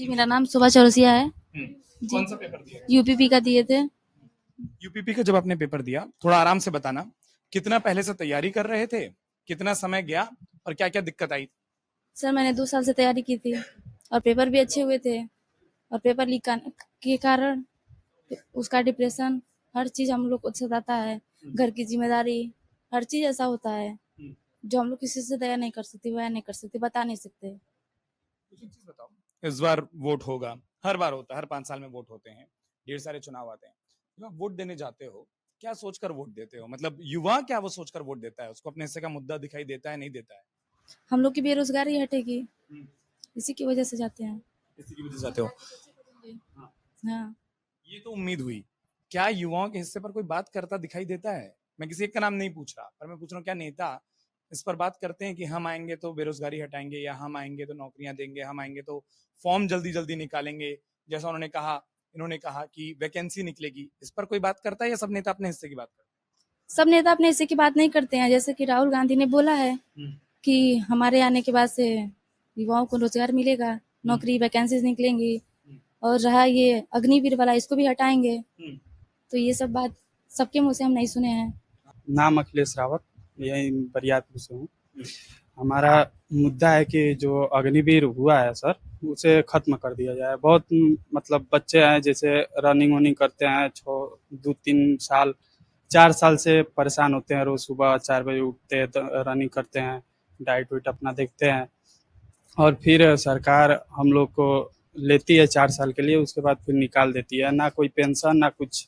जी, मेरा नाम सुभा चौरसिया है। कौन सा पेपर दिया? यूपीपी का दिए थे। यूपीपी का जब आपने पेपर दिया, थोड़ा आराम से बताना, कितना पहले से तैयारी कर रहे थे, कितना समय गया और क्या क्या दिक्कत आई? सर मैंने 2 साल से तैयारी की थी और पेपर भी अच्छे हुए थे और पेपर लीक के कारण उसका डिप्रेशन, हर चीज हम लोग को सताता है। घर की जिम्मेदारी, हर चीज ऐसा होता है जो हम लोग किसी से दया नहीं कर सकते, वह नहीं कर सकते, बता नहीं सकते। कुछ एक चीज बताओ, इस बार वोट होगा, हर बार होता है, हर 5 साल में वोट होते हैं, ढेर सारे चुनाव आते हैं। जब आप वोट देने जाते हो, क्या सोचकर वोट देते हो? मतलब युवा क्या वो सोचकर वोट देता है? उसको अपने हिस्से का मुद्दा दिखाई देता है, नहीं देता है? हम लोग की बेरोजगारी हटेगी, इसी की वजह से जाते हैं। इसी की वजह से जाते हो? हाँ, ये तो उम्मीद हुई। क्या युवाओं के हिस्से पर कोई बात करता दिखाई देता है? मैं किसी एक का नाम नहीं पूछ रहा, पर मैं पूछ रहा हूँ, क्या नेता इस पर बात करते हैं कि हम आएंगे तो बेरोजगारी हटाएंगे, या हम आएंगे तो नौकरियां देंगे, हम आएंगे तो फॉर्म जल्दी जल्दी निकालेंगे, जैसा उन्होंने कहा, इन्होंने कहा कि वैकेंसी निकलेगी, इस पर कोई बात करता है या सब नेता अपने हिस्से की बात करते सब नेता अपने हिस्से की बात नहीं करते हैं। जैसे कि राहुल गांधी ने बोला है हैं? कि हमारे आने के बाद से युवाओं को रोजगार मिलेगा, नौकरी वैकेंसीज निकलेंगी, और रहा ये अग्निवीर वाला, इसको भी हटाएंगे। तो ये सब बात सबके मुंह से हम नहीं सुने हैं। नाम अखिलेश रावत, यही बरियारपुर से हूँ। हमारा मुद्दा है कि जो अग्निवीर हुआ है सर, उसे खत्म कर दिया जाए। बहुत मतलब बच्चे हैं जैसे रनिंग वनिंग करते हैं, 2-3 साल 4 साल से परेशान होते हैं। रोज सुबह 4 बजे उठते हैं, रनिंग करते हैं, डाइट वाइट अपना देखते हैं, और फिर सरकार हम लोग को लेती है 4 साल के लिए, उसके बाद फिर निकाल देती है। ना कोई पेंशन ना कुछ।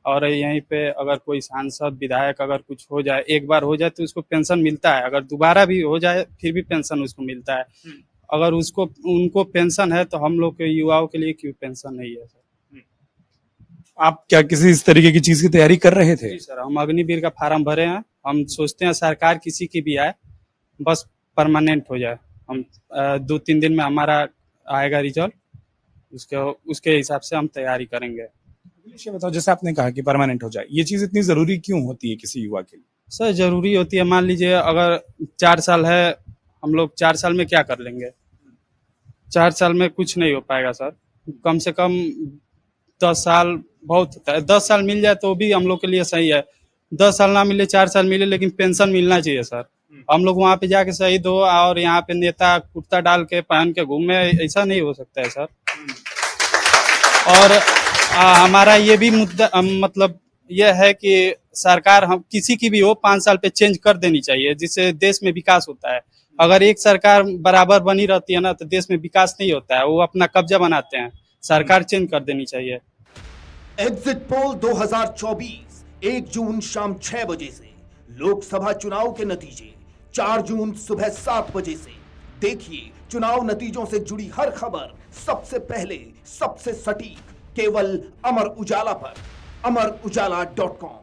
और यहीं पे अगर कोई सांसद विधायक अगर कुछ हो जाए, एक बार हो जाए तो उसको पेंशन मिलता है, अगर दोबारा भी हो जाए फिर भी पेंशन उसको मिलता है। अगर उसको उनको पेंशन है तो हम लोग के युवाओं के लिए क्यों पेंशन नहीं है सर? आप क्या किसी इस तरीके की चीज की तैयारी कर रहे थे? जी सर, हम अग्निवीर का फार्म भरे हैं। हम सोचते हैं सरकार किसी की भी आए, बस परमानेंट हो जाए। हम 2-3 दिन में हमारा आएगा रिजल्ट, उसके हिसाब से हम तैयारी करेंगे। ये बताओ, जैसे आपने कहा कि परमानेंट हो जाए, ये चीज इतनी जरूरी क्यों होती है किसी युवा के लिए? सर जरूरी होती है, मान लीजिए अगर 4 साल है, हम लोग 4 साल में क्या कर लेंगे? 4 साल में कुछ नहीं हो पाएगा सर। कम से कम 10 साल बहुत होता है। 10 साल मिल जाए तो भी हम लोग के लिए सही है। 10 साल ना मिले, 4 साल मिले, लेकिन पेंशन मिलना चाहिए सर। हम लोग वहाँ पे जाके शहीद हो और यहाँ पे नेता कुर्ता डाल के पहन के घूमे, ऐसा नहीं हो सकता है सर। और हमारा ये भी मुद्दा मतलब यह है कि सरकार हम किसी की भी हो 5 साल पे चेंज कर देनी चाहिए, जिससे देश में विकास होता है। अगर एक सरकार बराबर बनी रहती है ना तो देश में विकास नहीं होता है, वो अपना कब्जा बनाते हैं। सरकार चेंज कर देनी चाहिए। एग्जिट पोल 2024, 1 जून शाम 6 बजे से। लोकसभा चुनाव के नतीजे 4 जून सुबह 7 बजे से। देखिए चुनाव नतीजों से जुड़ी हर खबर सबसे पहले, सबसे सटीक, केवल अमर उजाला पर, amarujala.com।